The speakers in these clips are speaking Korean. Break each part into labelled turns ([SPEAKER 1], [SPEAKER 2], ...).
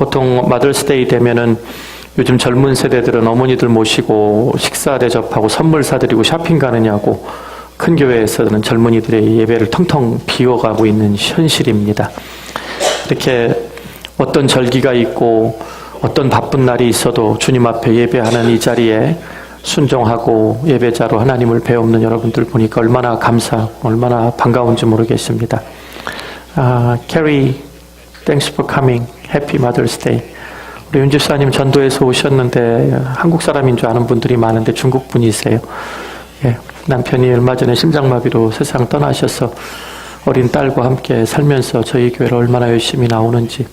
[SPEAKER 1] 보통 마더스데이 되면은 요즘 젊은 세대들은 어머니들 모시고 식사 대접하고 선물 사드리고 쇼핑 가느냐고 큰 교회에서는 젊은이들의 예배를 텅텅 비워가고 있는 현실입니다. 이렇게 어떤 절기가 있고 어떤 바쁜 날이 있어도 주님 앞에 예배하는 이 자리에 순종하고 예배자로 하나님을 배우는 여러분들 보니까 얼마나 감사하고 얼마나 반가운지 모르겠습니다. Carrie, thanks for coming. Happy Mother's Day. 우리 윤 집사님 전도에서 오셨는데 한국 사람인 줄 아는 분들이 많은데 중국 분이세요. 예, 남편이 얼마 전에 심장마비로 세상 떠나셔서 어린 딸과 함께 살면서 저희 교회를 얼마나 열심히 나오는지,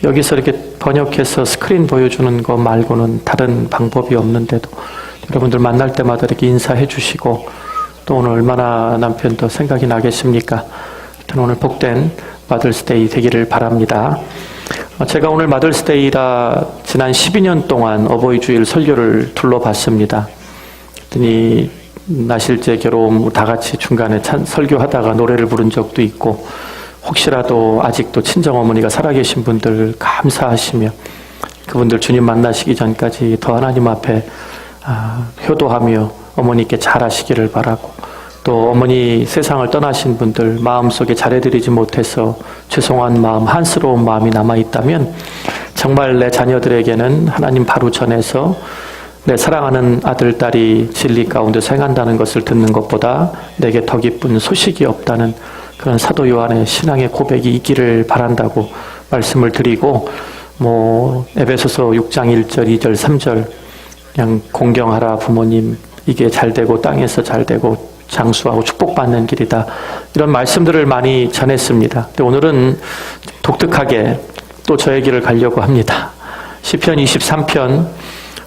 [SPEAKER 1] 여기서 이렇게 번역해서 스크린 보여주는 거 말고는 다른 방법이 없는데도 여러분들 만날 때마다 이렇게 인사해 주시고, 또 오늘 얼마나 남편도 생각이 나겠습니까? 하여튼 오늘 복된 마더스데이 되기를 바랍니다. 제가 오늘 마더스데이라 지난 12년 동안 어버이 주일 설교를 둘러봤습니다. 그랬더니 나실제 괴로움 다 같이 중간에 설교하다가 노래를 부른 적도 있고, 혹시라도 아직도 친정어머니가 살아계신 분들 감사하시며 그분들 주님 만나시기 전까지 더 하나님 앞에 효도하며 어머니께 잘하시기를 바라고, 또 어머니 세상을 떠나신 분들 마음속에 잘해드리지 못해서 죄송한 마음, 한스러운 마음이 남아있다면 정말 내 자녀들에게는 하나님 바로 전해서 내 사랑하는 아들, 딸이 진리 가운데 행한다는 것을 듣는 것보다 내게 더 기쁜 소식이 없다는 그런 사도 요한의 신앙의 고백이 있기를 바란다고 말씀을 드리고, 에베소서 6장 1절, 2절, 3절 그냥 공경하라 부모님, 이게 잘되고 땅에서 잘되고 장수하고 축복받는 길이다, 이런 말씀들을 많이 전했습니다. 근데 오늘은 독특하게 또 저의 길을 가려고 합니다. 시편 23편,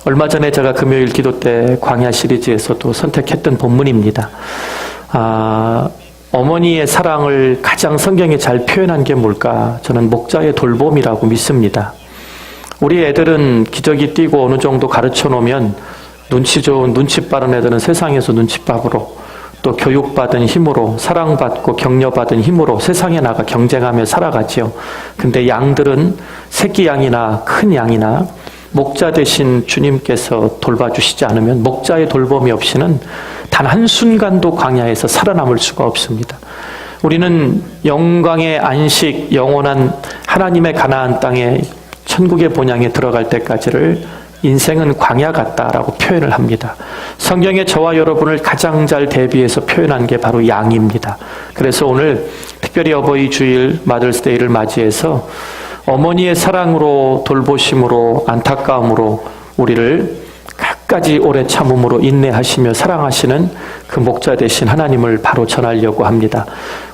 [SPEAKER 1] 얼마 전에 제가 금요일 기도 때 광야 시리즈에서도 선택했던 본문입니다. 어머니의 사랑을 가장 성경에 잘 표현한 게 뭘까? 저는 목자의 돌봄이라고 믿습니다. 우리 애들은 기저귀 띄고 어느 정도 가르쳐 놓으면 눈치 좋은, 눈치 빠른 애들은 세상에서 눈치밥으로, 또 교육받은 힘으로, 사랑받고 격려받은 힘으로 세상에 나가 경쟁하며 살아가지요. 근데 양들은 새끼 양이나 큰 양이나 목자 대신 주님께서 돌봐주시지 않으면, 목자의 돌봄이 없이는 단 한순간도 광야에서 살아남을 수가 없습니다. 우리는 영광의 안식, 영원한 하나님의 가나안 땅에 천국의 본향에 들어갈 때까지를 인생은 광야 같다라고 표현을 합니다. 성경에 저와 여러분을 가장 잘 대비해서 표현한 게 바로 양입니다. 그래서 오늘 특별히 어버이 주일 마더스데이를 맞이해서 어머니의 사랑으로, 돌보심으로, 안타까움으로 우리를 끝까지 오래 참음으로 인내하시며 사랑하시는 그 목자 되신 하나님을 바로 전하려고 합니다.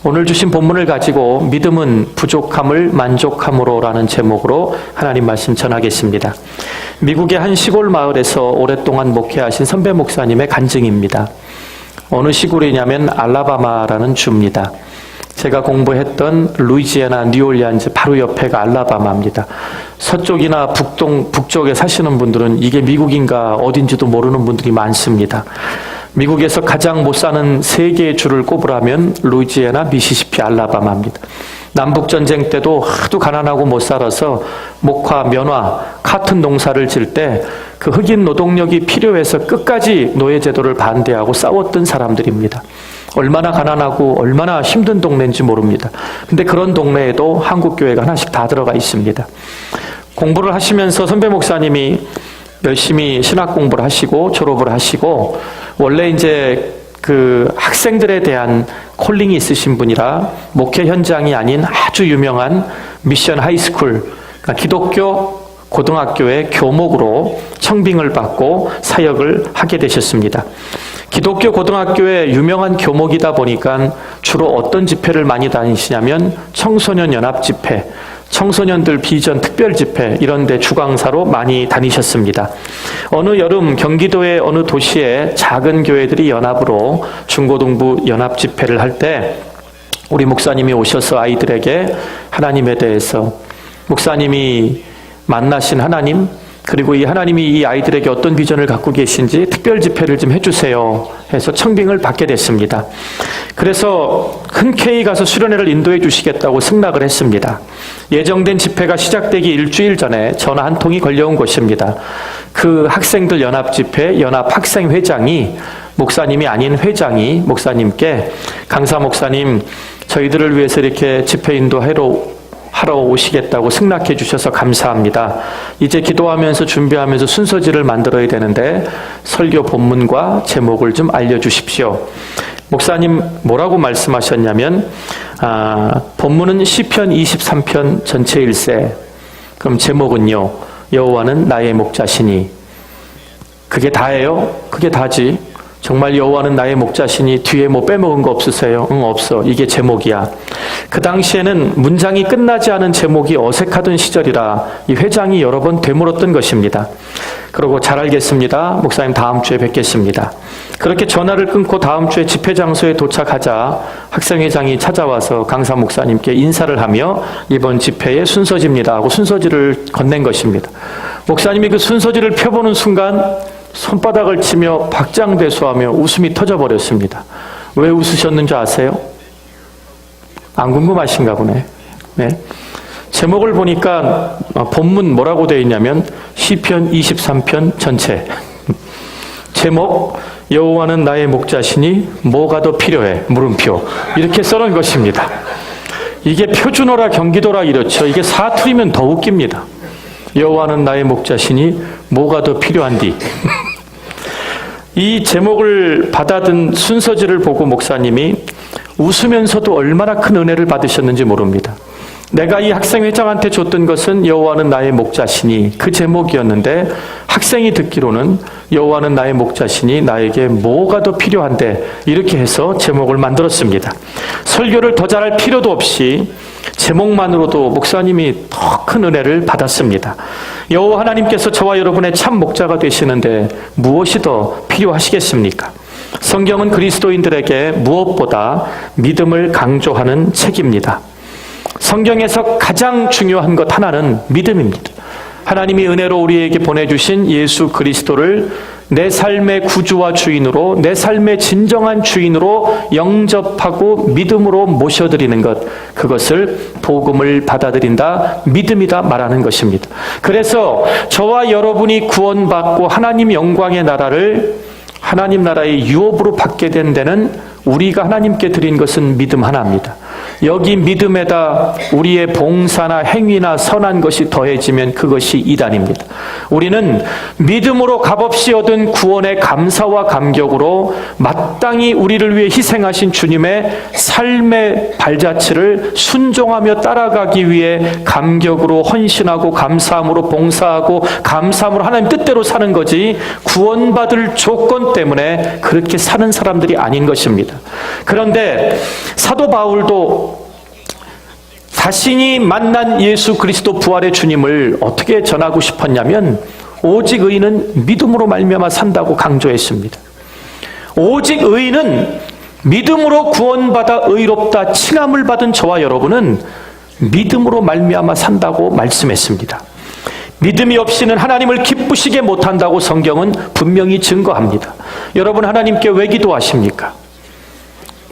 [SPEAKER 1] 오늘 주신 본문을 가지고 믿음은 부족함을 만족함으로 라는 제목으로 하나님 말씀 전하겠습니다. 미국의 한 시골 마을에서 오랫동안 목회하신 선배 목사님의 간증입니다. 어느 시골이냐면 알라바마라는 주입니다. 제가 공부했던 루이지애나 뉴올리안즈 바로 옆에가 알라바마입니다. 서쪽이나 북쪽에 사시는 분들은 이게 미국인가 어딘지도 모르는 분들이 많습니다. 미국에서 가장 못 사는 세 개의 주를 꼽으라면 루이지애나, 미시시피, 알라바마입니다. 남북전쟁 때도 하도 가난하고 못 살아서 목화, 면화, 카튼 농사를 질 때 그 흑인 노동력이 필요해서 끝까지 노예제도를 반대하고 싸웠던 사람들입니다. 얼마나 가난하고 얼마나 힘든 동네인지 모릅니다. 근데 그런 동네에도 한국교회가 하나씩 다 들어가 있습니다. 공부를 하시면서 선배 목사님이 열심히 신학 공부를 하시고 졸업을 하시고, 원래 이제 그 학생들에 대한 콜링이 있으신 분이라 목회 현장이 아닌 아주 유명한 미션 하이스쿨, 그러니까 기독교 고등학교의 교목으로 청빙을 받고 사역을 하게 되셨습니다. 기독교 고등학교의 유명한 교목이다 보니까 주로 어떤 집회를 많이 다니시냐면 청소년 연합 집회, 청소년들 비전 특별 집회, 이런 데 주강사로 많이 다니셨습니다. 어느 여름 경기도의 어느 도시에 작은 교회들이 연합으로 중고등부 연합 집회를 할 때 우리 목사님이 오셔서 아이들에게 하나님에 대해서, 목사님이 만나신 하나님, 그리고 이 하나님이 이 아이들에게 어떤 비전을 갖고 계신지 특별 집회를 좀 해주세요 해서 청빙을 받게 됐습니다. 그래서 흔쾌히 가서 수련회를 인도해 주시겠다고 승낙을 했습니다. 예정된 집회가 시작되기 일주일 전에 전화 한 통이 걸려온 것입니다. 그 학생들 연합 집회 연합 학생회장이 목사님이 아닌 회장이 목사님께 강사 목사님 저희들을 위해서 이렇게 집회 인도하러 오시겠다고 승낙해 주셔서 감사합니다. 이제 기도하면서 준비하면서 순서지를 만들어야 되는데 설교 본문과 제목을 좀 알려주십시오. 목사님 뭐라고 말씀하셨냐면 본문은 시편 23편 전체일세. 그럼 제목은요. 여호와는 나의 목자시니. 그게 다예요? 그게 다지. 정말 여호와는 나의 목자시니 뒤에 뭐 빼먹은 거 없으세요? 응, 없어. 이게 제목이야. 그 당시에는 문장이 끝나지 않은 제목이 어색하던 시절이라 이 회장이 여러 번 되물었던 것입니다. 그러고 잘 알겠습니다. 목사님 다음 주에 뵙겠습니다. 그렇게 전화를 끊고 다음 주에 집회 장소에 도착하자 학생회장이 찾아와서 강사 목사님께 인사를 하며 이번 집회의 순서지입니다 하고 순서지를 건넨 것입니다. 목사님이 그 순서지를 펴보는 순간 손바닥을 치며 박장대소하며 웃음이 터져버렸습니다. 왜 웃으셨는지 아세요? 안 궁금하신가 보네. 네. 제목을 보니까 본문 뭐라고 되어 있냐면 시편 23편 전체. 제목 여호와는 나의 목자시니 뭐가 더 필요해? 물음표. 이렇게 써놓은 것입니다. 이게 표준어라 경기도라 이렇죠. 이게 사투리면 더 웃깁니다. 여호와는 나의 목자시니 뭐가 더 필요한디. 이 제목을 받아든 순서지를 보고 목사님이 웃으면서도 얼마나 큰 은혜를 받으셨는지 모릅니다. 내가 이 학생회장한테 줬던 것은 여호와는 나의 목자시니 그 제목이었는데 학생이 듣기로는 여호와는 나의 목자시니 나에게 뭐가 더 필요한데 이렇게 해서 제목을 만들었습니다. 설교를 더 잘할 필요도 없이 제목만으로도 목사님이 더 큰 은혜를 받았습니다. 여호와 하나님께서 저와 여러분의 참 목자가 되시는데 무엇이 더 필요하시겠습니까? 성경은 그리스도인들에게 무엇보다 믿음을 강조하는 책입니다. 성경에서 가장 중요한 것 하나는 믿음입니다. 하나님이 은혜로 우리에게 보내주신 예수 그리스도를 내 삶의 구주와 주인으로 내 삶의 진정한 주인으로 영접하고 믿음으로 모셔드리는 것, 그것을 복음을 받아들인다, 믿음이다 말하는 것입니다. 그래서 저와 여러분이 구원받고 하나님 영광의 나라를 하나님 나라의 유업으로 받게 된 데는 우리가 하나님께 드린 것은 믿음 하나입니다. 여기 믿음에다 우리의 봉사나 행위나 선한 것이 더해지면 그것이 이단입니다. 우리는 믿음으로 값없이 얻은 구원의 감사와 감격으로 마땅히 우리를 위해 희생하신 주님의 삶의 발자취를 순종하며 따라가기 위해 감격으로 헌신하고 감사함으로 봉사하고 감사함으로 하나님 뜻대로 사는 거지 구원받을 조건 때문에 그렇게 사는 사람들이 아닌 것입니다. 그런데 사도 바울도 자신이 만난 예수 그리스도 부활의 주님을 어떻게 전하고 싶었냐면 오직 의인은 믿음으로 말미암아 산다고 강조했습니다. 오직 의인은 믿음으로 구원받아 의롭다 칭함을 받은 저와 여러분은 믿음으로 말미암아 산다고 말씀했습니다. 믿음이 없이는 하나님을 기쁘시게 못한다고 성경은 분명히 증거합니다. 여러분 하나님께 왜 기도하십니까?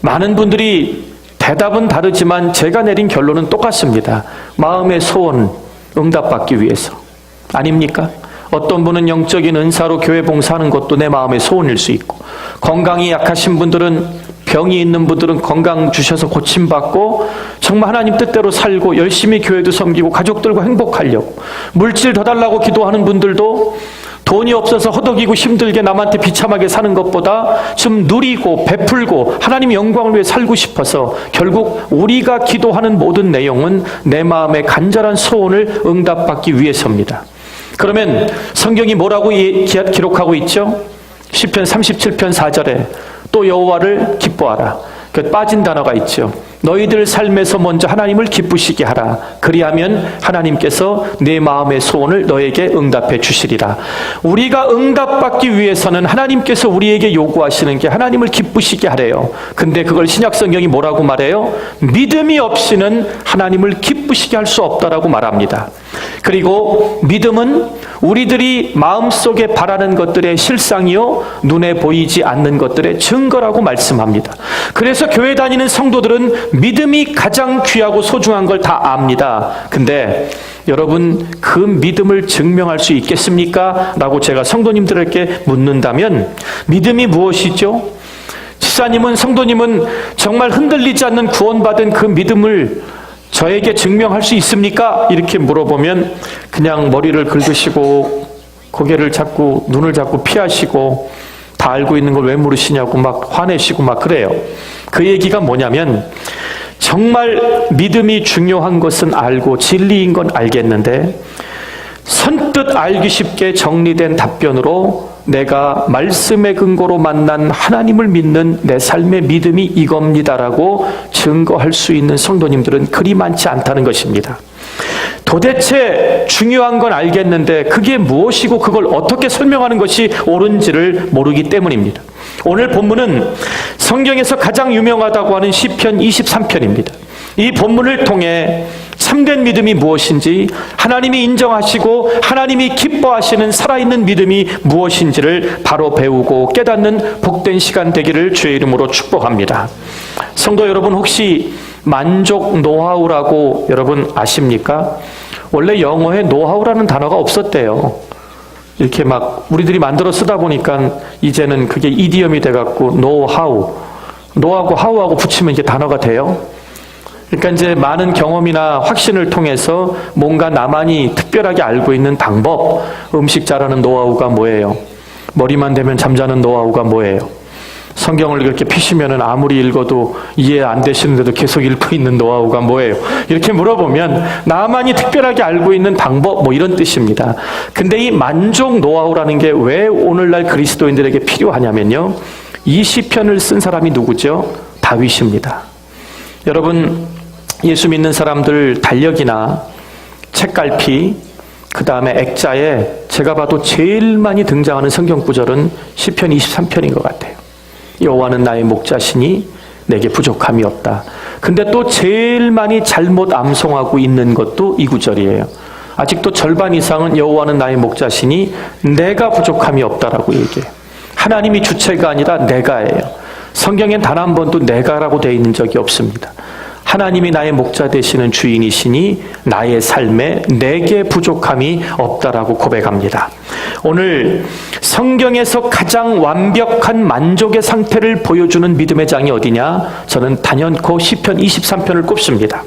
[SPEAKER 1] 많은 분들이 대답은 다르지만 제가 내린 결론은 똑같습니다. 마음의 소원 응답받기 위해서. 아닙니까? 어떤 분은 영적인 은사로 교회 봉사하는 것도 내 마음의 소원일 수 있고, 건강이 약하신 분들은, 병이 있는 분들은 건강 주셔서 고침받고 정말 하나님 뜻대로 살고 열심히 교회도 섬기고 가족들과 행복하려고, 물질 더 달라고 기도하는 분들도 돈이 없어서 허덕이고 힘들게 남한테 비참하게 사는 것보다 좀 누리고 베풀고 하나님 영광을 위해 살고 싶어서 결국 우리가 기도하는 모든 내용은 내 마음의 간절한 소원을 응답받기 위해서입니다. 그러면 성경이 뭐라고 기록하고 있죠? 시편 37편 4절에 또 여호와를 기뻐하라. 그 빠진 단어가 있죠. 너희들 삶에서 먼저 하나님을 기쁘시게 하라. 그리하면 하나님께서 내 마음의 소원을 너에게 응답해 주시리라. 우리가 응답받기 위해서는 하나님께서 우리에게 요구하시는 게 하나님을 기쁘시게 하래요. 근데 그걸 신약 성경이 뭐라고 말해요? 믿음이 없이는 하나님을 기쁘시게 할 수 없다라고 말합니다. 그리고 믿음은 우리들이 마음속에 바라는 것들의 실상이요 눈에 보이지 않는 것들의 증거라고 말씀합니다. 그래서 교회 다니는 성도들은 믿음이 가장 귀하고 소중한 걸 다 압니다. 근데 여러분 그 믿음을 증명할 수 있겠습니까? 라고 제가 성도님들에게 묻는다면 믿음이 무엇이죠? 집사님은, 성도님은 정말 흔들리지 않는 구원받은 그 믿음을 저에게 증명할 수 있습니까? 이렇게 물어보면 그냥 머리를 긁으시고 고개를 자꾸, 눈을 자꾸 피하시고 다 알고 있는 걸 왜 물으시냐고 막 화내시고 막 그래요. 그 얘기가 뭐냐면 정말 믿음이 중요한 것은 알고 진리인 건 알겠는데 선뜻 알기 쉽게 정리된 답변으로 내가 말씀의 근거로 만난 하나님을 믿는 내 삶의 믿음이 이겁니다라고 증거할 수 있는 성도님들은 그리 많지 않다는 것입니다. 도대체 중요한 건 알겠는데 그게 무엇이고 그걸 어떻게 설명하는 것이 옳은지를 모르기 때문입니다. 오늘 본문은 성경에서 가장 유명하다고 하는 시편 23편입니다. 이 본문을 통해 참된 믿음이 무엇인지, 하나님이 인정하시고 하나님이 기뻐하시는 살아있는 믿음이 무엇인지를 바로 배우고 깨닫는 복된 시간 되기를 주의 이름으로 축복합니다. 성도 여러분, 혹시 만족 노하우라고 여러분 아십니까? 원래 영어에 노하우라는 단어가 없었대요. 이렇게 막 우리들이 만들어 쓰다 보니까 이제는 그게 이디엄이 돼갖고 노하우, 노하고 하우하고 붙이면 이게 단어가 돼요. 그러니까 이제 많은 경험이나 확신을 통해서 뭔가 나만이 특별하게 알고 있는 방법, 음식 잘하는 노하우가 뭐예요? 머리만 대면 잠자는 노하우가 뭐예요? 성경을 이렇게 피시면은 아무리 읽어도 이해 안 되시는데도 계속 읽고 있는 노하우가 뭐예요? 이렇게 물어보면 나만이 특별하게 알고 있는 방법, 뭐 이런 뜻입니다. 근데 이 만족 노하우라는 게 왜 오늘날 그리스도인들에게 필요하냐면요, 이 시편을 쓴 사람이 누구죠? 다윗입니다. 여러분, 예수 믿는 사람들 달력이나 책갈피, 그 다음에 액자에 제가 봐도 제일 많이 등장하는 성경 구절은 시편 23편인 것 같아요. 여호와는 나의 목자시니 내게 부족함이 없다. 근데 또 제일 많이 잘못 암송하고 있는 것도 이 구절이에요. 아직도 절반 이상은 여호와는 나의 목자시니 내가 부족함이 없다라고 얘기해요. 하나님이 주체가 아니라 내가예요. 성경엔 단 한 번도 내가라고 되어 있는 적이 없습니다. 하나님이 나의 목자 되시는 주인이시니 나의 삶에 내게 부족함이 없다라고 고백합니다. 오늘 성경에서 가장 완벽한 만족의 상태를 보여주는 믿음의 장이 어디냐? 저는 단연코 시편 23편을 꼽습니다.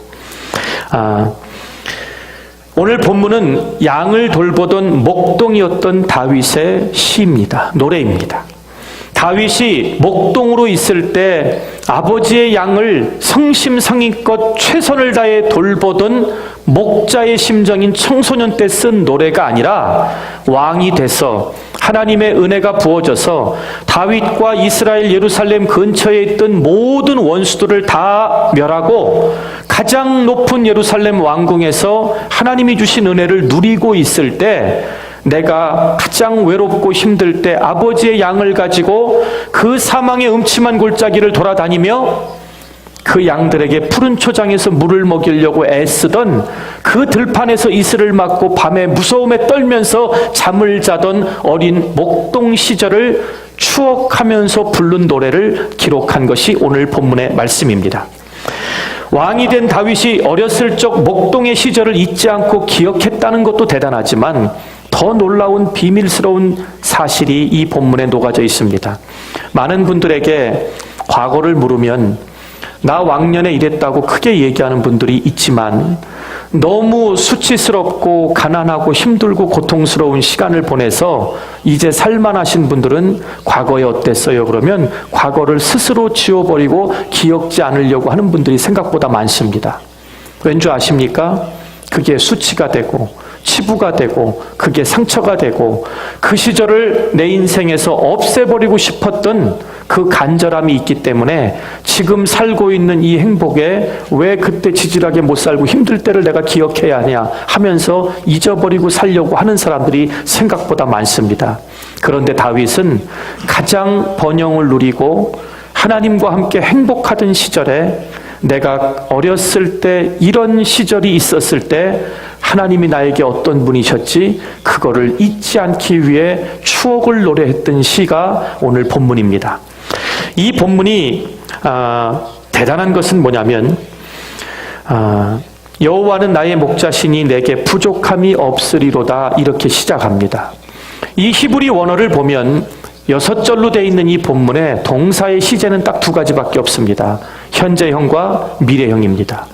[SPEAKER 1] 오늘 본문은 양을 돌보던 목동이었던 다윗의 시입니다. 노래입니다. 다윗이 목동으로 있을 때 아버지의 양을 성심성의껏 최선을 다해 돌보던 목자의 심정인 청소년 때 쓴 노래가 아니라 왕이 돼서 하나님의 은혜가 부어져서 다윗과 이스라엘 예루살렘 근처에 있던 모든 원수들을 다 멸하고 가장 높은 예루살렘 왕궁에서 하나님이 주신 은혜를 누리고 있을 때, 내가 가장 외롭고 힘들 때 아버지의 양을 가지고 그 사망의 음침한 골짜기를 돌아다니며 그 양들에게 푸른 초장에서 물을 먹이려고 애쓰던 그 들판에서 이슬을 맞고 밤에 무서움에 떨면서 잠을 자던 어린 목동 시절을 추억하면서 부른 노래를 기록한 것이 오늘 본문의 말씀입니다. 왕이 된 다윗이 어렸을 적 목동의 시절을 잊지 않고 기억했다는 것도 대단하지만 더 놀라운 비밀스러운 사실이 이 본문에 녹아져 있습니다. 많은 분들에게 과거를 물으면 나 왕년에 이랬다고 크게 얘기하는 분들이 있지만 너무 수치스럽고 가난하고 힘들고 고통스러운 시간을 보내서 이제 살만하신 분들은 과거에 어땠어요? 그러면 과거를 스스로 지워버리고 기억지 않으려고 하는 분들이 생각보다 많습니다. 왠지 아십니까? 그게 수치가 되고 치부가 되고 그게 상처가 되고 그 시절을 내 인생에서 없애버리고 싶었던 그 간절함이 있기 때문에 지금 살고 있는 이 행복에 왜 그때 지질하게 못 살고 힘들 때를 내가 기억해야 하냐 하면서 잊어버리고 살려고 하는 사람들이 생각보다 많습니다. 그런데 다윗은 가장 번영을 누리고 하나님과 함께 행복하던 시절에 내가 어렸을 때 이런 시절이 있었을 때 하나님이 나에게 어떤 분이셨지 그거를 잊지 않기 위해 추억을 노래했던 시가 오늘 본문입니다. 이 본문이 대단한 것은 뭐냐면 여호와는 나의 목자시니 내게 부족함이 없으리로다 이렇게 시작합니다. 이 히브리 원어를 보면 6절로 되어 있는 이 본문에 동사의 시제는 딱 2가지밖에 없습니다. 현재형과 미래형입니다.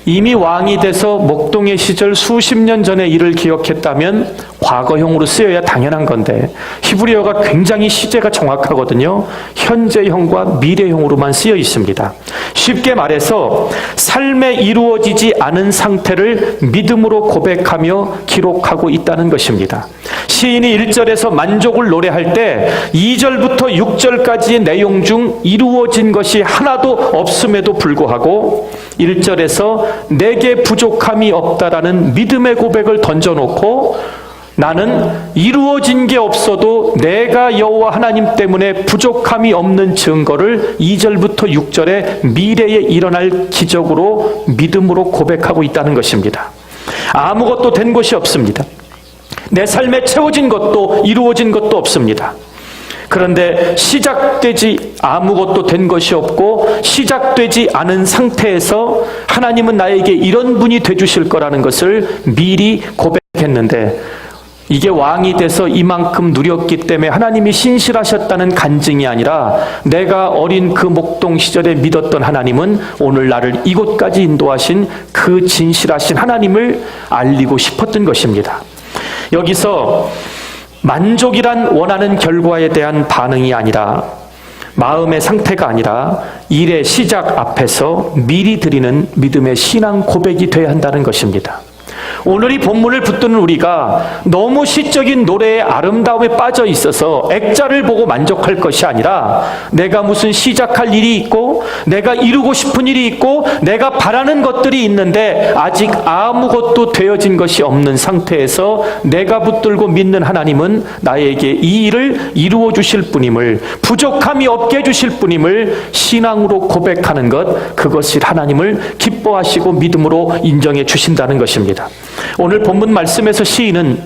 [SPEAKER 1] 이미 왕이 돼서 목동의 시절 수십 년 전의 일을 기억했다면 과거형으로 쓰여야 당연한 건데 히브리어가 굉장히 시제가 정확하거든요. 현재형과 미래형으로만 쓰여 있습니다. 쉽게 말해서 삶에 이루어지지 않은 상태를 믿음으로 고백하며 기록하고 있다는 것입니다. 시인이 1절에서 만족을 노래할 때 2절부터 6절까지의 내용 중 이루어진 것이 하나도 없음에도 불구하고 1절에서 내게 부족함이 없다라는 믿음의 고백을 던져놓고 나는 이루어진 게 없어도 내가 여호와 하나님 때문에 부족함이 없는 증거를 2절부터 6절에 미래에 일어날 기적으로 믿음으로 고백하고 있다는 것입니다. 아무것도 된 것이 없습니다. 내 삶에 채워진 것도 이루어진 것도 없습니다. 그런데 시작되지 아무것도 된 것이 없고 시작되지 않은 상태에서 하나님은 나에게 이런 분이 되주실 거라는 것을 미리 고백했는데 이게 왕이 돼서 이만큼 누렸기 때문에 하나님이 신실하셨다는 간증이 아니라 내가 어린 그 목동 시절에 믿었던 하나님은 오늘 나를 이곳까지 인도하신 그 진실하신 하나님을 알리고 싶었던 것입니다. 여기서 만족이란 원하는 결과에 대한 반응이 아니라 마음의 상태가 아니라 일의 시작 앞에서 미리 드리는 믿음의 신앙 고백이 되어야 한다는 것입니다. 오늘 이 본문을 붙드는 우리가 너무 시적인 노래의 아름다움에 빠져 있어서 액자를 보고 만족할 것이 아니라 내가 무슨 시작할 일이 있고 내가 이루고 싶은 일이 있고 내가 바라는 것들이 있는데 아직 아무것도 되어진 것이 없는 상태에서 내가 붙들고 믿는 하나님은 나에게 이 일을 이루어 주실 분임을 부족함이 없게 해주실 분임을 신앙으로 고백하는 것, 그것이 하나님을 기뻐하시고 믿음으로 인정해 주신다는 것입니다. 오늘 본문 말씀에서 시인은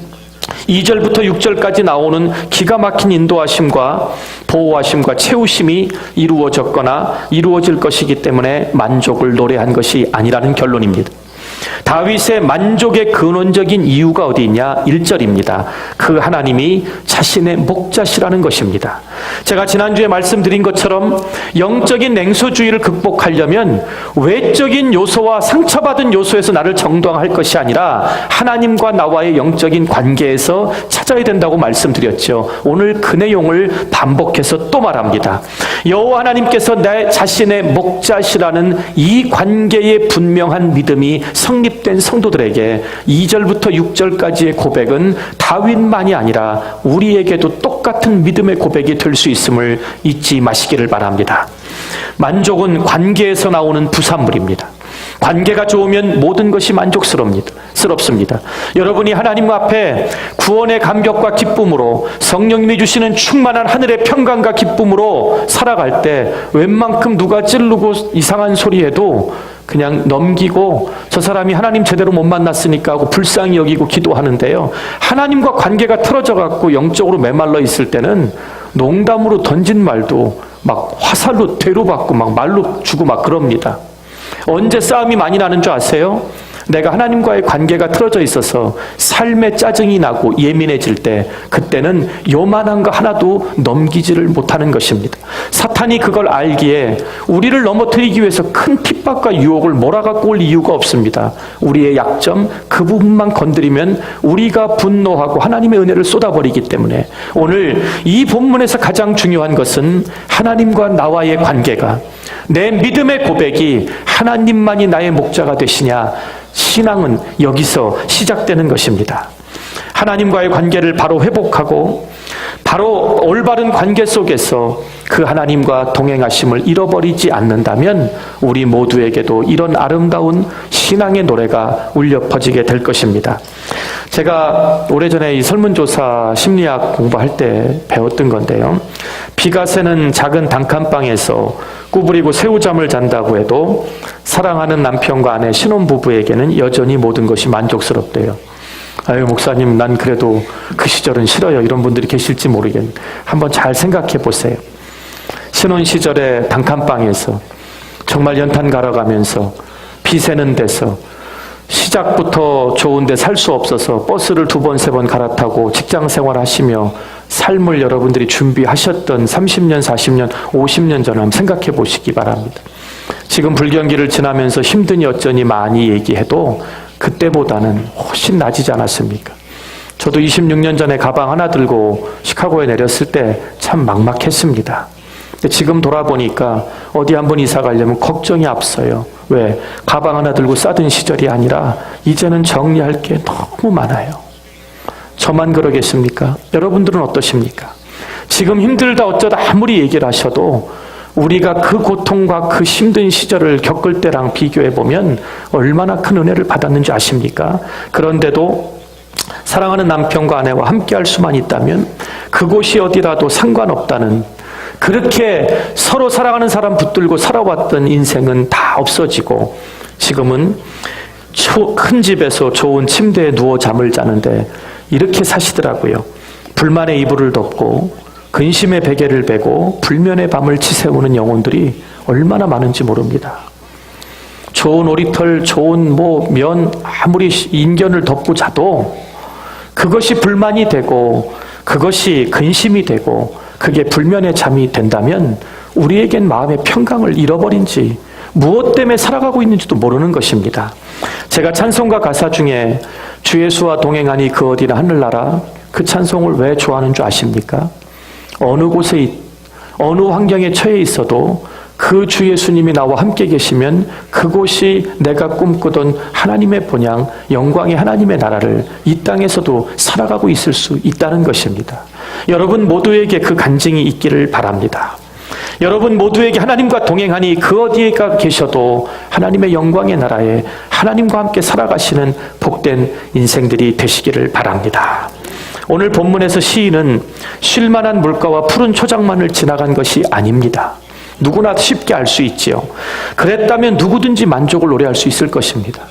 [SPEAKER 1] 2절부터 6절까지 나오는 기가 막힌 인도하심과 보호하심과 채우심이 이루어졌거나 이루어질 것이기 때문에 만족을 노래한 것이 아니라는 결론입니다. 다윗의 만족의 근원적인 이유가 어디 있냐? 1절입니다. 그 하나님이 자신의 목자시라는 것입니다. 제가 지난주에 말씀드린 것처럼 영적인 냉소주의를 극복하려면 외적인 요소와 상처받은 요소에서 나를 정당화할 것이 아니라 하나님과 나와의 영적인 관계에서 찾아야 된다고 말씀드렸죠. 오늘 그 내용을 반복해서 또 말합니다. 여호와 하나님께서 내 자신의 목자시라는 이 관계의 분명한 믿음이 성립된 성도들에게 2절부터 6절까지의 고백은 다윗만이 아니라 우리에게도 똑같은 믿음의 고백이 될 수 있음을 잊지 마시기를 바랍니다. 만족은 관계에서 나오는 부산물입니다. 관계가 좋으면 모든 것이 만족스럽습니다. 여러분이 하나님 앞에 구원의 감격과 기쁨으로 성령님이 주시는 충만한 하늘의 평강과 기쁨으로 살아갈 때 웬만큼 누가 찌르고 이상한 소리 해도 그냥 넘기고 저 사람이 하나님 제대로 못 만났으니까 하고 불쌍히 여기고 기도하는데요. 하나님과 관계가 틀어져 갖고 영적으로 메말라 있을 때는 농담으로 던진 말도 막 화살로 대로받고 막 말로 주고 막 그럽니다. 언제 싸움이 많이 나는 줄 아세요? 내가 하나님과의 관계가 틀어져 있어서 삶에 짜증이 나고 예민해질 때 그때는 요만한 거 하나도 넘기지를 못하는 것입니다. 사탄이 그걸 알기에 우리를 넘어뜨리기 위해서 큰 핍박과 유혹을 몰아갖고 올 이유가 없습니다. 우리의 약점 그 부분만 건드리면 우리가 분노하고 하나님의 은혜를 쏟아버리기 때문에 오늘 이 본문에서 가장 중요한 것은 하나님과 나와의 관계가 내 믿음의 고백이 하나님만이 나의 목자가 되시냐, 신앙은 여기서 시작되는 것입니다. 하나님과의 관계를 바로 회복하고 바로 올바른 관계 속에서 그 하나님과 동행하심을 잃어버리지 않는다면 우리 모두에게도 이런 아름다운 신앙의 노래가 울려 퍼지게 될 것입니다. 제가 오래전에 이 설문조사 심리학 공부할 때 배웠던 건데요. 비가 새는 작은 단칸방에서 구부리고 새우잠을 잔다고 해도 사랑하는 남편과 아내 신혼부부에게는 여전히 모든 것이 만족스럽대요. 아유, 목사님, 난 그래도 그 시절은 싫어요. 이런 분들이 계실지 모르겠는데 한번 잘 생각해 보세요. 신혼 시절에 단칸방에서 정말 연탄 갈아가면서 비 새는 데서 시작부터 좋은데 살 수 없어서 버스를 2번, 3번 갈아타고 직장 생활하시며 삶을 여러분들이 준비하셨던 30년, 40년, 50년 전 한번 생각해 보시기 바랍니다. 지금 불경기를 지나면서 힘드니 어쩌니 많이 얘기해도 그때보다는 훨씬 나아지지 않았습니까? 저도 26년 전에 가방 하나 들고 시카고에 내렸을 때 참 막막했습니다. 근데 지금 돌아보니까 어디 한번 이사 가려면 걱정이 앞서요. 왜? 가방 하나 들고 싸던 시절이 아니라 이제는 정리할 게 너무 많아요. 저만 그러겠습니까? 여러분들은 어떠십니까? 지금 힘들다 어쩌다 아무리 얘기를 하셔도 우리가 그 고통과 그 힘든 시절을 겪을 때랑 비교해 보면 얼마나 큰 은혜를 받았는지 아십니까? 그런데도 사랑하는 남편과 아내와 함께할 수만 있다면 그곳이 어디라도 상관없다는, 그렇게 서로 사랑하는 사람 붙들고 살아왔던 인생은 다 없어지고 지금은 큰 집에서 좋은 침대에 누워 잠을 자는데 이렇게 사시더라고요. 불만의 이불을 덮고 근심의 베개를 베고 불면의 밤을 지새우는 영혼들이 얼마나 많은지 모릅니다. 좋은 오리털, 좋은 면, 아무리 인견을 덮고 자도 그것이 불만이 되고 그것이 근심이 되고 그게 불면의 잠이 된다면 우리에겐 마음의 평강을 잃어버린 지 무엇 때문에 살아가고 있는지도 모르는 것입니다. 제가 찬송가 가사 중에 주 예수와 동행하니 그 어디나 하늘나라, 그 찬송을 왜 좋아하는 줄 아십니까? 어느 곳에 어느 환경에 처해 있어도 그 주 예수님이 나와 함께 계시면 그곳이 내가 꿈꾸던 하나님의 본향, 영광의 하나님의 나라를 이 땅에서도 살아가고 있을 수 있다는 것입니다. 여러분 모두에게 그 간증이 있기를 바랍니다. 여러분 모두에게 하나님과 동행하니 그 어디에가 계셔도 하나님의 영광의 나라에 하나님과 함께 살아가시는 복된 인생들이 되시기를 바랍니다. 오늘 본문에서 시인은 쉴만한 물가와 푸른 초장만을 지나간 것이 아닙니다. 누구나 쉽게 알 수 있지요. 그랬다면 누구든지 만족을 노래할 수 있을 것입니다.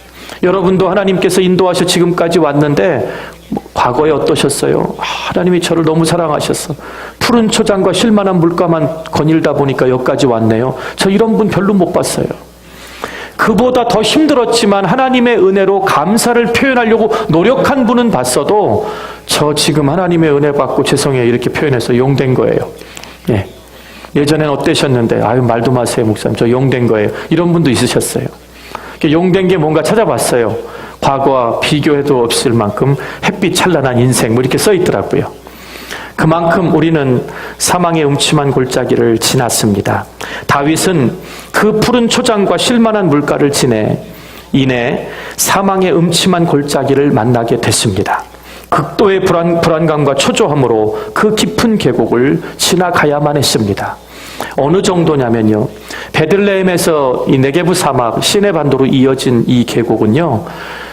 [SPEAKER 1] 여러분도 하나님께서 인도하셔 지금까지 왔는데 과거에 어떠셨어요? 하나님이 저를 너무 사랑하셨어. 푸른 초장과 쉴만한 물가만 거닐다 보니까 여기까지 왔네요. 저 이런 분 별로 못 봤어요. 그보다 더 힘들었지만 하나님의 은혜로 감사를 표현하려고 노력한 분은 봤어도 저 지금 하나님의 은혜 받고 죄송해요 이렇게 표현해서 용된 거예요. 예. 예전엔 어떠셨는데 아유 말도 마세요 목사님 저 용된 거예요. 이런 분도 있으셨어요. 용된 게 뭔가 찾아봤어요. 과거와 비교해도 없을 만큼 햇빛 찬란한 인생 뭐 이렇게 써 있더라고요. 그만큼 우리는 사망의 음침한 골짜기를 지났습니다. 다윗은 그 푸른 초장과 쉴만한 물가를 인해 사망의 음침한 골짜기를 만나게 됐습니다. 극도의 불안감과 초조함으로 그 깊은 계곡을 지나가야만 했습니다. 어느 정도냐면요. 베들레헴에서 이 네게브 사막 시내 반도로 이어진 이 계곡은요.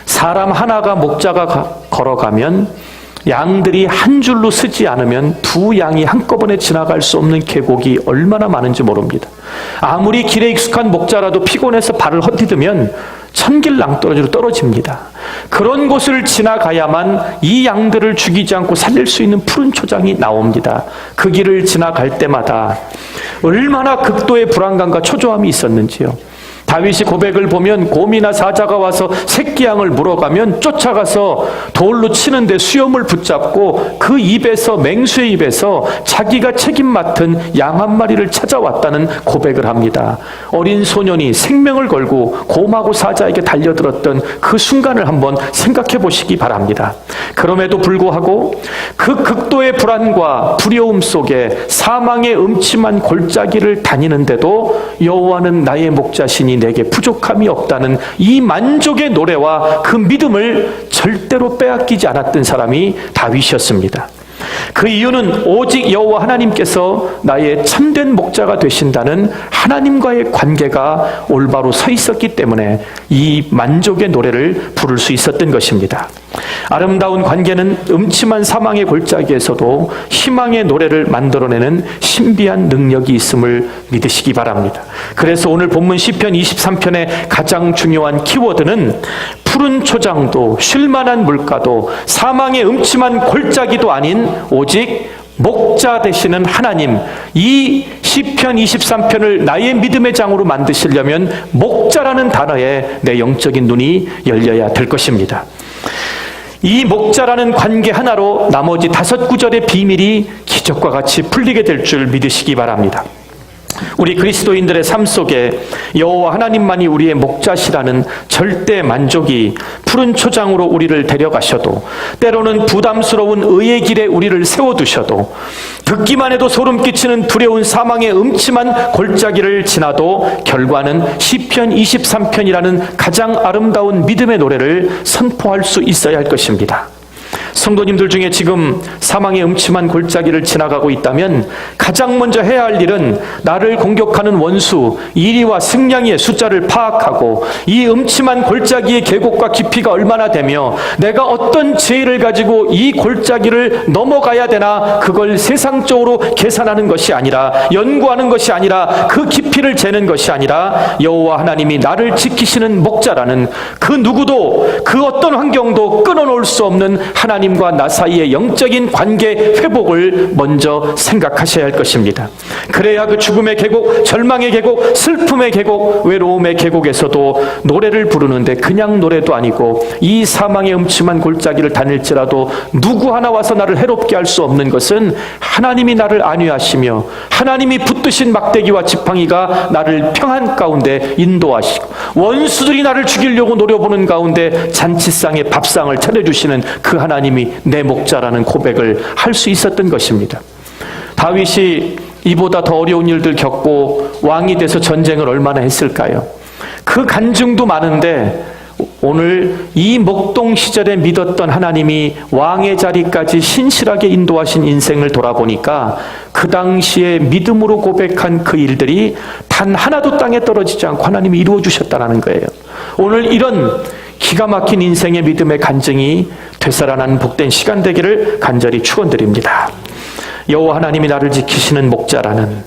[SPEAKER 1] 사람 하나가 목자가 걸어가면 양들이 한 줄로 서지 않으면 두 양이 한꺼번에 지나갈 수 없는 계곡이 얼마나 많은지 모릅니다. 아무리 길에 익숙한 목자라도 피곤해서 발을 헛디디면 천길 낭떠러지로 떨어집니다. 그런 곳을 지나가야만 이 양들을 죽이지 않고 살릴 수 있는 푸른 초장이 나옵니다. 그 길을 지나갈 때마다 얼마나 극도의 불안감과 초조함이 있었는지요. 다윗이 고백을 보면 곰이나 사자가 와서 새끼 양을 물어가면 쫓아가서 돌로 치는데 수염을 붙잡고 그 입에서 맹수의 입에서 자기가 책임 맡은 양 한 마리를 찾아왔다는 고백을 합니다. 어린 소년이 생명을 걸고 곰하고 사자에게 달려들었던 그 순간을 한번 생각해 보시기 바랍니다. 그럼에도 불구하고 그 극도의 불안과 두려움 속에 사망의 음침한 골짜기를 다니는데도 여호와는 나의 목자시니 내게 부족함이 없다는 이 만족의 노래와 그 믿음을 절대로 빼앗기지 않았던 사람이 다윗이었습니다. 그 이유는 오직 여호와 하나님께서 나의 참된 목자가 되신다는 하나님과의 관계가 올바로 서 있었기 때문에 이 만족의 노래를 부를 수 있었던 것입니다. 아름다운 관계는 음침한 사망의 골짜기에서도 희망의 노래를 만들어내는 신비한 능력이 있음을 믿으시기 바랍니다. 그래서 오늘 본문 시편 23편의 가장 중요한 키워드는 푸른 초장도 쉴만한 물가도 사망의 음침한 골짜기도 아닌 오직 목자 되시는 하나님, 이 시편 23편을 나의 믿음의 장으로 만드시려면 목자라는 단어에 내 영적인 눈이 열려야 될 것입니다. 이 목자라는 관계 하나로 나머지 5구절의 비밀이 기적과 같이 풀리게 될 줄 믿으시기 바랍니다. 우리 그리스도인들의 삶 속에 여호와 하나님만이 우리의 목자시라는 절대 만족이 푸른 초장으로 우리를 데려가셔도, 때로는 부담스러운 의의 길에 우리를 세워두셔도, 듣기만 해도 소름 끼치는 두려운 사망의 음침한 골짜기를 지나도 결과는 시편 23편이라는 가장 아름다운 믿음의 노래를 선포할 수 있어야 할 것입니다. 성도님들 중에 지금 사망의 음침한 골짜기를 지나가고 있다면 가장 먼저 해야 할 일은 나를 공격하는 원수 이리와 승냥이의 숫자를 파악하고 이 음침한 골짜기의 계곡과 깊이가 얼마나 되며 내가 어떤 죄를 가지고 이 골짜기를 넘어가야 되나, 그걸 세상적으로 계산하는 것이 아니라, 연구하는 것이 아니라, 그 깊이를 재는 것이 아니라 여호와 하나님이 나를 지키시는 목자라는 그 누구도 그 어떤 환경도 끊어놓을 수 없는 하나님과 나 사이의 영적인 관계 회복을 먼저 생각하셔야 할 것입니다. 그래야 그 죽음의 계곡, 절망의 계곡, 슬픔의 계곡, 외로움의 계곡에서도 노래를 부르는데 그냥 노래도 아니고 이 사망의 음침한 골짜기를 다닐지라도 누구 하나 와서 나를 해롭게 할 수 없는 것은 하나님이 나를 안위하시며 하나님이 붙드신 막대기와 지팡이가 나를 평안 가운데 인도하시고 원수들이 나를 죽이려고 노려보는 가운데 잔치상에 밥상을 차려주시는 그 하나님이 내 목자라는 고백을 할 수 있었던 것입니다. 다윗이 이보다 더 어려운 일들 겪고 왕이 돼서 전쟁을 얼마나 했을까요? 그 간증도 많은데 오늘 이 목동 시절에 믿었던 하나님이 왕의 자리까지 신실하게 인도하신 인생을 돌아보니까 그 당시에 믿음으로 고백한 그 일들이 단 하나도 땅에 떨어지지 않고 하나님이 이루어 주셨다는 거예요. 오늘 이런 기가 막힌 인생의 믿음의 간증이 되살아나는 복된 시간 되기를 간절히 축원드립니다. 여호와 하나님이 나를 지키시는 목자라는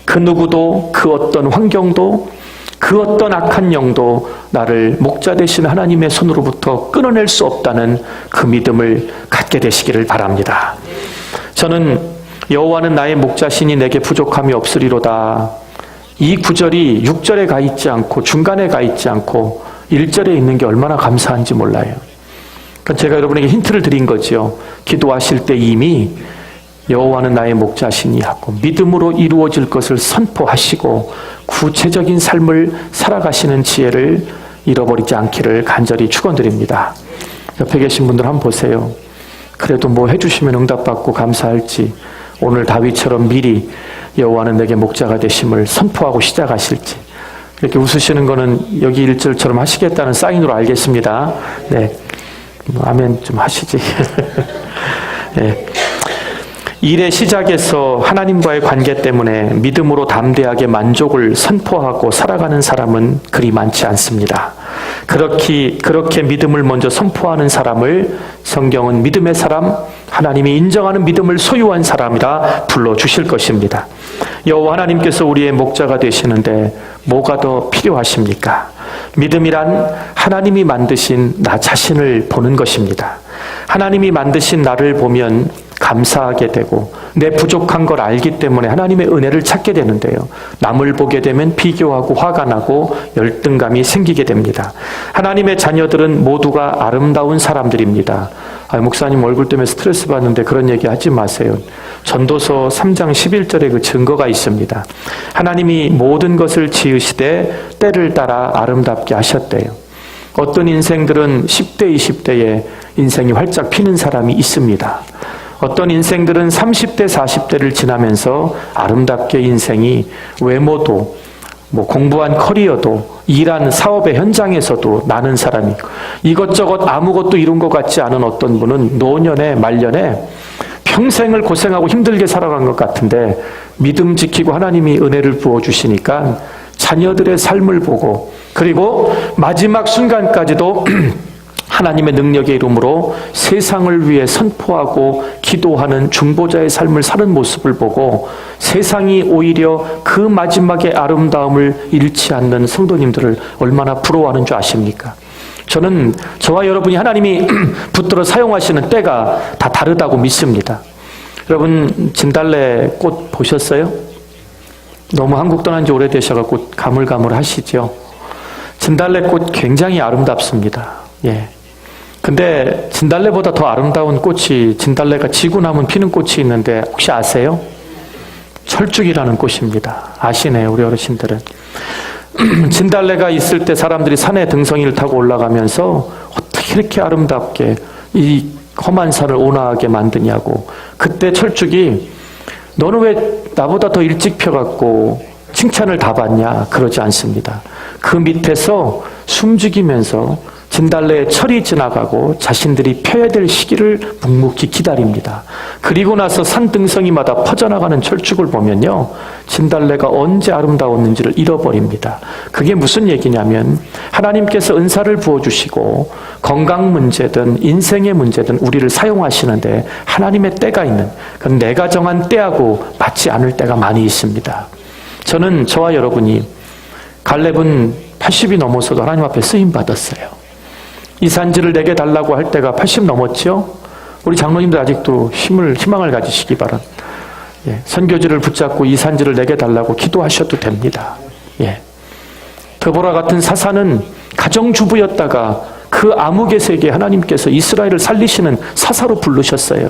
[SPEAKER 1] 그 누구도, 그 어떤 환경도, 그 어떤 악한 영도 나를 목자 되신 하나님의 손으로부터 끊어낼 수 없다는 그 믿음을 갖게 되시기를 바랍니다. 저는 여호와는 나의 목자시니 내게 부족함이 없으리로다, 이 구절이 6절에 가 있지 않고 중간에 가 있지 않고 1절에 있는 게 얼마나 감사한지 몰라요. 그러니까 제가 여러분에게 힌트를 드린 거죠. 기도하실 때 이미 여호와는 나의 목자시니 하고 믿음으로 이루어질 것을 선포하시고 구체적인 삶을 살아가시는 지혜를 잃어버리지 않기를 간절히 축원드립니다. 옆에 계신 분들 한번 보세요. 그래도 뭐 해주시면 응답받고 감사할지, 오늘 다윗처럼 미리 여호와는 내게 목자가 되심을 선포하고 시작하실지. 이렇게 웃으시는 거는 여기 1절처럼 하시겠다는 사인으로 알겠습니다. 네, 아멘 좀 하시지. 네. 일의 시작에서 하나님과의 관계 때문에 믿음으로 담대하게 만족을 선포하고 살아가는 사람은 그리 많지 않습니다. 그렇게 믿음을 먼저 선포하는 사람을 성경은 믿음의 사람, 하나님이 인정하는 믿음을 소유한 사람이라 불러주실 것입니다. 여호와 하나님께서 우리의 목자가 되시는데 뭐가 더 필요하십니까? 믿음이란 하나님이 만드신 나 자신을 보는 것입니다. 하나님이 만드신 나를 보면 감사하게 되고 내 부족한 걸 알기 때문에 하나님의 은혜를 찾게 되는데요. 남을 보게 되면 비교하고 화가 나고 열등감이 생기게 됩니다. 하나님의 자녀들은 모두가 아름다운 사람들입니다. 목사님 얼굴 때문에 스트레스 받는데 그런 얘기 하지 마세요. 전도서 3장 11절에 그 증거가 있습니다. 하나님이 모든 것을 지으시되 때를 따라 아름답게 하셨대요. 어떤 인생들은 10대, 20대에 인생이 활짝 피는 사람이 있습니다. 어떤 인생들은 30대, 40대를 지나면서 아름답게 인생이 외모도, 공부한 커리어도, 일한 사업의 현장에서도 나는 사람이 있고, 이것저것 아무것도 이룬 것 같지 않은 어떤 분은 노년에, 말년에 평생을 고생하고 힘들게 살아간 것 같은데 믿음 지키고 하나님이 은혜를 부어주시니까 자녀들의 삶을 보고 그리고 마지막 순간까지도 하나님의 능력의 이름으로 세상을 위해 선포하고 기도하는 중보자의 삶을 사는 모습을 보고 세상이 오히려 그 마지막의 아름다움을 잃지 않는 성도님들을 얼마나 부러워하는 줄 아십니까? 저는 저와 여러분이 하나님이 붙들어 사용하시는 때가 다 다르다고 믿습니다. 여러분 진달래 꽃 보셨어요? 너무 한국 떠난 지 오래되셔서 가물가물하시죠? 진달래 꽃 굉장히 아름답습니다. 예. 근데 진달래보다 더 아름다운 꽃이 진달래가 지고 나면 피는 꽃이 있는데 혹시 아세요? 철쭉이라는 꽃입니다. 아시네요, 우리 어르신들은. 진달래가 있을 때 사람들이 산에 등성이를 타고 올라가면서 어떻게 이렇게 아름답게 이 험한 산을 온화하게 만드냐고. 그때 철쭉이 너는 왜 나보다 더 일찍 펴갖고 칭찬을 다 받냐? 그러지 않습니다. 그 밑에서 숨죽이면서 진달래의 철이 지나가고 자신들이 펴야 될 시기를 묵묵히 기다립니다. 그리고 나서 산 등성이마다 퍼져나가는 철쭉을 보면요, 진달래가 언제 아름다웠는지를 잃어버립니다. 그게 무슨 얘기냐면 하나님께서 은사를 부어주시고 건강 문제든 인생의 문제든 우리를 사용하시는데 하나님의 때가 있는, 그건 내가 정한 때하고 맞지 않을 때가 많이 있습니다. 저는 저와 여러분이 갈렙은 80이 넘어서도 하나님 앞에 쓰임받았어요. 이 산지를 내게 달라고 할 때가 80 넘었죠? 우리 장로님들 아직도 희망을 가지시기 바랍니다. 예, 선교지를 붙잡고 이 산지를 내게 달라고 기도하셔도 됩니다. 예. 드보라 같은 사사는 가정주부였다가 그 암흑의 세계에 하나님께서 이스라엘을 살리시는 사사로 부르셨어요.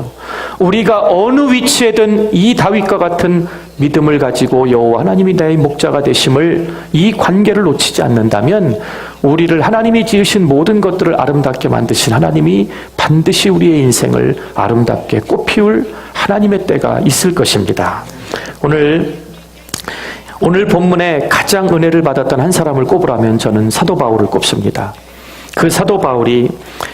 [SPEAKER 1] 우리가 어느 위치에든 이 다윗과 같은 믿음을 가지고 여호와 하나님이 나의 목자가 되심을, 이 관계를 놓치지 않는다면 우리를 하나님이 지으신 모든 것들을 아름답게 만드신 하나님이 반드시 우리의 인생을 아름답게 꽃피울 하나님의 때가 있을 것입니다. 오늘 본문에 가장 은혜를 받았던 한 사람을 꼽으라면 저는 사도 바울을 꼽습니다. 그 사도 바울이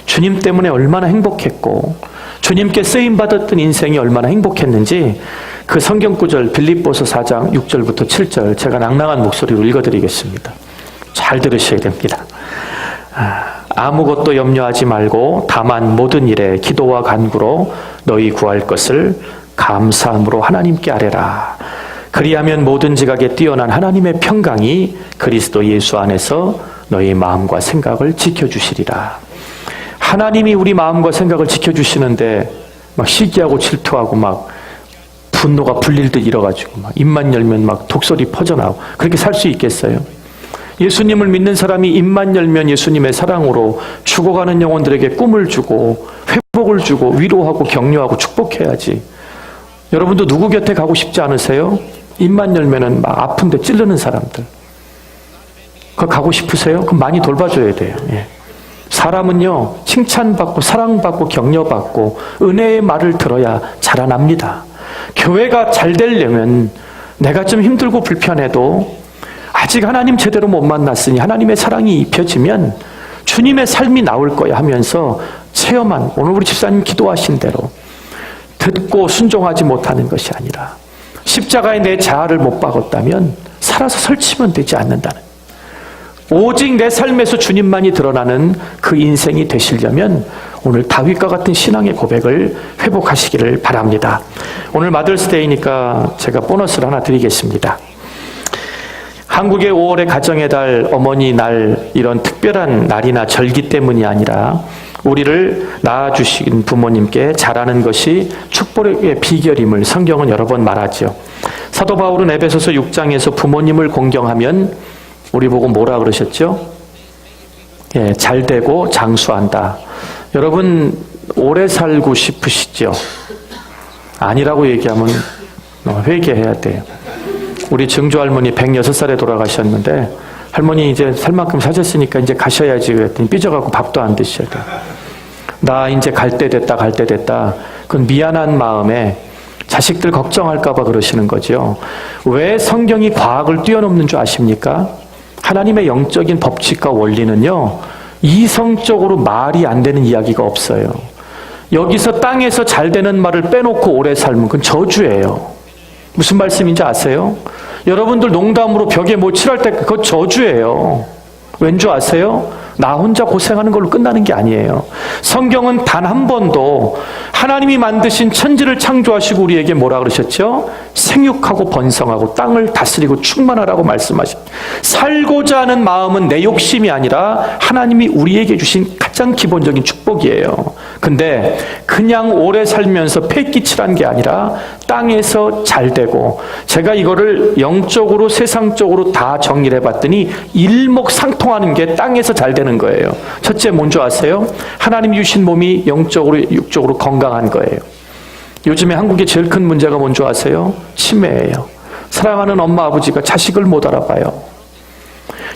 [SPEAKER 1] 주님 때문에 얼마나 행복했고 주님께 쓰임받았던 인생이 얼마나 행복했는지 그 성경 구절 빌립보서 4장 6절부터 7절 제가 낭낭한 목소리로 읽어드리겠습니다. 잘 들으셔야 됩니다. 아무것도 염려하지 말고 다만 모든 일에 기도와 간구로 너희 구할 것을 감사함으로 하나님께 아뢰라. 그리하면 모든 지각에 뛰어난 하나님의 평강이 그리스도 예수 안에서 너희 마음과 생각을 지켜주시리라. 하나님이 우리 마음과 생각을 지켜주시는데 막 시기하고 질투하고 막 분노가 불릴 듯 일어가지고 막 입만 열면 막 독설이 퍼져나오고 그렇게 살 수 있겠어요? 예수님을 믿는 사람이 입만 열면 예수님의 사랑으로 죽어가는 영혼들에게 꿈을 주고 회복을 주고 위로하고 격려하고 축복해야지. 여러분도 누구 곁에 가고 싶지 않으세요? 입만 열면은 막 아픈데 찌르는 사람들. 그거 가고 싶으세요? 그럼 많이 돌봐줘야 돼요. 예. 사람은요, 칭찬받고 사랑받고 격려받고 은혜의 말을 들어야 자라납니다. 교회가 잘 되려면 내가 좀 힘들고 불편해도 아직 하나님 제대로 못 만났으니 하나님의 사랑이 입혀지면 주님의 삶이 나올 거야 하면서 체험한, 오늘 우리 집사님 기도하신 대로 듣고 순종하지 못하는 것이 아니라 십자가에 내 자아를 못 박았다면 살아서 설치면 되지 않는다는, 오직 내 삶에서 주님만이 드러나는 그 인생이 되시려면 오늘 다윗과 같은 신앙의 고백을 회복하시기를 바랍니다. 오늘 마더스데이니까 제가 보너스를 하나 드리겠습니다. 한국의 5월의 가정의 달, 어머니 날, 이런 특별한 날이나 절기 때문이 아니라 우리를 낳아주신 부모님께 잘하는 것이 축복의 비결임을 성경은 여러 번 말하죠. 사도 바울은 에베소서 6장에서 부모님을 공경하면 우리 보고 뭐라 그러셨죠? 예, 잘 되고 장수한다. 여러분 오래 살고 싶으시죠? 아니라고 얘기하면 회개해야 돼요. 우리 증조 할머니 106살에 돌아가셨는데 할머니 이제 살 만큼 사셨으니까 이제 가셔야지 그랬더니 삐져갖고 밥도 안 드셔야 돼. 나 이제 갈 때 됐다 갈 때 됐다. 그건 미안한 마음에 자식들 걱정할까 봐 그러시는 거죠. 왜 성경이 과학을 뛰어넘는 줄 아십니까? 하나님의 영적인 법칙과 원리는요, 이성적으로 말이 안 되는 이야기가 없어요. 여기서 땅에서 잘 되는 말을 빼놓고 오래 살면 그건 저주예요. 무슨 말씀인지 아세요? 여러분들 농담으로 벽에 뭐 칠할 때 그거 저주예요. 왠 줄 아세요? 나 혼자 고생하는 걸로 끝나는 게 아니에요. 성경은 단 한 번도 하나님이 만드신 천지를 창조하시고 우리에게 뭐라 그러셨죠? 생육하고 번성하고 땅을 다스리고 충만하라고 말씀하십니다. 살고자 하는 마음은 내 욕심이 아니라 하나님이 우리에게 주신 가장 기본적인 축복이에요. 근데 그냥 오래 살면서 패기칠한 게 아니라 땅에서 잘 되고, 제가 이거를 영적으로 세상적으로 다 정리를 해봤더니 일목상통하는 게 땅에서 잘 되는 거예요. 첫째 뭔지 아세요? 하나님이 주신 몸이 영적으로 육적으로 건강한 거예요. 요즘에 한국의 제일 큰 문제가 뭔지 아세요? 치매예요. 사랑하는 엄마 아버지가 자식을 못 알아봐요.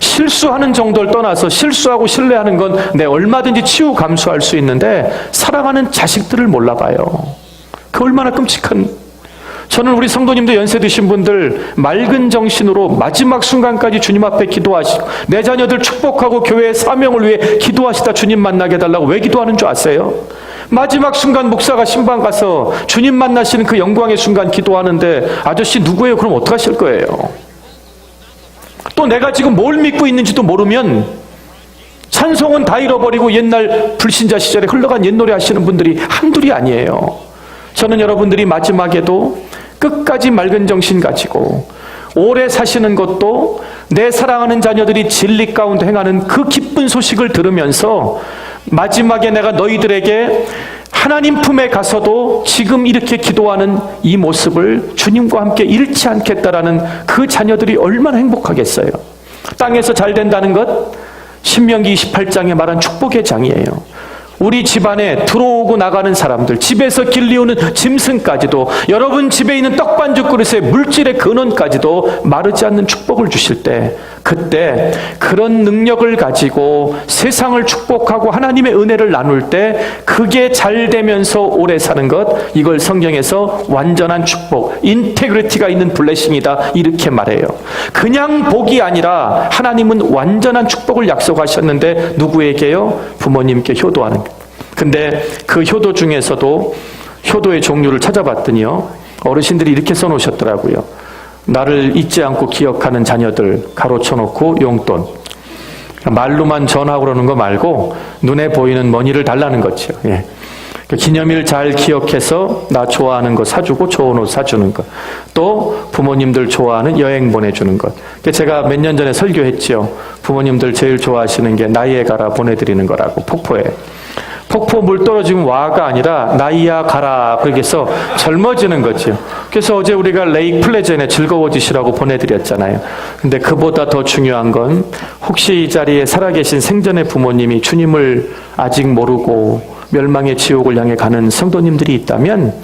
[SPEAKER 1] 실수하는 정도를 떠나서 실수하고 신뢰하는 건 내 얼마든지 치유 감수할 수 있는데 사랑하는 자식들을 몰라봐요. 그 얼마나 끔찍한. 저는 우리 성도님들 연세 드신 분들 맑은 정신으로 마지막 순간까지 주님 앞에 기도하시고 내 자녀들 축복하고 교회의 사명을 위해 기도하시다 주님 만나게 해달라고 왜 기도하는 줄 아세요? 마지막 순간 목사가 신방 가서 주님 만나시는 그 영광의 순간 기도하는데 아저씨 누구예요? 그럼 어떡하실 거예요? 또 내가 지금 뭘 믿고 있는지도 모르면 찬송은 다 잃어버리고 옛날 불신자 시절에 흘러간 옛 노래 하시는 분들이 한둘이 아니에요. 저는 여러분들이 마지막에도 끝까지 맑은 정신 가지고 오래 사시는 것도 내 사랑하는 자녀들이 진리 가운데 행하는 그 기쁜 소식을 들으면서 마지막에 내가 너희들에게 하나님 품에 가서도 지금 이렇게 기도하는 이 모습을 주님과 함께 잃지 않겠다라는 그 자녀들이 얼마나 행복하겠어요. 땅에서 잘 된다는 것, 신명기 28장에 말한 축복의 장이에요. 우리 집안에 들어오고 나가는 사람들, 집에서 길리우는 짐승까지도, 여러분 집에 있는 떡반죽 그릇의 물질의 근원까지도 마르지 않는 축복을 주실 때, 그때 그런 능력을 가지고 세상을 축복하고 하나님의 은혜를 나눌 때 그게 잘 되면서 오래 사는 것, 이걸 성경에서 완전한 축복, 인테그리티가 있는 블레싱이다 이렇게 말해요. 그냥 복이 아니라 하나님은 완전한 축복을 약속하셨는데 누구에게요? 부모님께 효도하는 것. 근데 그 효도 중에서도 효도의 종류를 찾아봤더니요, 어르신들이 이렇게 써놓으셨더라고요. 나를 잊지 않고 기억하는 자녀들 가로쳐놓고 용돈. 말로만 전하고 그러는 거 말고 눈에 보이는 머니를 달라는 거죠. 예. 기념일 잘 기억해서 나 좋아하는 거 사주고 좋은 옷 사주는 것. 또 부모님들 좋아하는 여행 보내주는 것. 제가 몇 년 전에 설교했죠. 부모님들 제일 좋아하시는 게 나이아가라 보내드리는 거라고, 폭포에. 폭포 물 떨어지면 와가 아니라 나이야 가라, 그렇게 해서 젊어지는 거죠. 그래서 어제 우리가 레이크 플레전에 즐거워지시라고 보내드렸잖아요. 근데 그보다 더 중요한 건 혹시 이 자리에 살아계신 생전의 부모님이 주님을 아직 모르고 멸망의 지옥을 향해 가는 성도님들이 있다면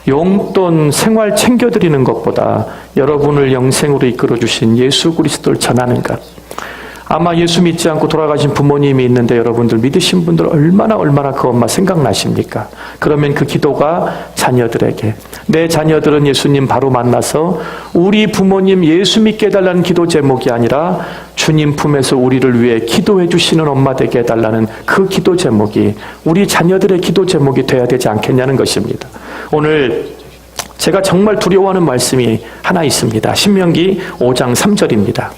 [SPEAKER 1] 용돈 생활 챙겨드리는 것보다 여러분을 영생으로 이끌어주신 예수 그리스도를 전하는 것. 아마 예수 믿지 않고 돌아가신 부모님이 있는데 여러분들 믿으신 분들 얼마나 그 엄마 생각나십니까? 그러면 그 기도가 자녀들에게, 내 자녀들은 예수님 바로 만나서 우리 부모님 예수 믿게 해달라는 기도 제목이 아니라 주님 품에서 우리를 위해 기도해 주시는 엄마 되게 해달라는 그 기도 제목이 우리 자녀들의 기도 제목이 돼야 되지 않겠냐는 것입니다. 오늘 제가 정말 두려워하는 말씀이 하나 있습니다. 신명기 5장 3절입니다.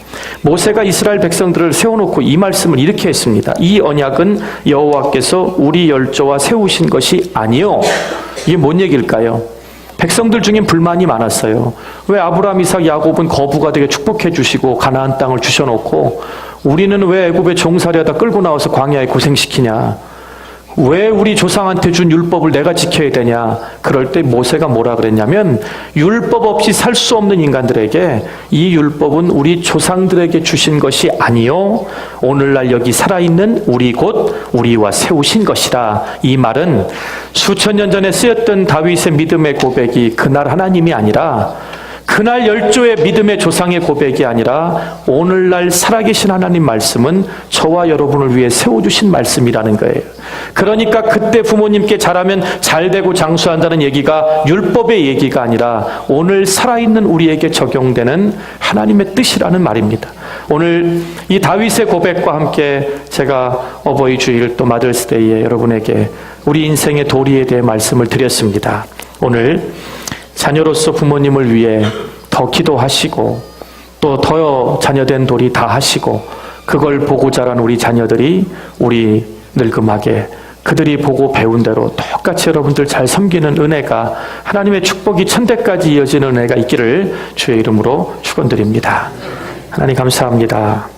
[SPEAKER 1] 모세가 이스라엘 백성들을 세워놓고 이 말씀을 이렇게 했습니다. 이 언약은 여호와께서 우리 열조와 세우신 것이 아니요. 이게 뭔 얘기일까요? 백성들 중엔 불만이 많았어요. 왜 아브라함, 이삭, 야곱은 거부가 되게 축복해 주시고 가나안 땅을 주셔놓고 우리는 왜 애굽에 종살이하다 끌고 나와서 광야에 고생시키냐? 왜 우리 조상한테 준 율법을 내가 지켜야 되냐? 그럴 때 모세가 뭐라 그랬냐면, 율법 없이 살 수 없는 인간들에게 이 율법은 우리 조상들에게 주신 것이 아니요, 오늘날 여기 살아있는 우리 곧 우리와 세우신 것이라. 이 말은 수천 년 전에 쓰였던 다윗의 믿음의 고백이 그날 하나님이 아니라 그날 10조의 믿음의 조상의 고백이 아니라 오늘날 살아계신 하나님 말씀은 저와 여러분을 위해 세워주신 말씀이라는 거예요. 그러니까 그때 부모님께 잘하면 잘되고 장수한다는 얘기가 율법의 얘기가 아니라 오늘 살아있는 우리에게 적용되는 하나님의 뜻이라는 말입니다. 오늘 이 다윗의 고백과 함께 제가 어버이 주일 또 마더스데이에 여러분에게 우리 인생의 도리에 대해 말씀을 드렸습니다. 오늘 자녀로서 부모님을 위해 더 기도하시고 또 더 자녀된 도리 다 하시고 그걸 보고 자란 우리 자녀들이 우리 늙음하게 그들이 보고 배운 대로 똑같이 여러분들 잘 섬기는 은혜가 하나님의 축복이 천대까지 이어지는 은혜가 있기를 주의 이름으로 축원드립니다. 하나님 감사합니다.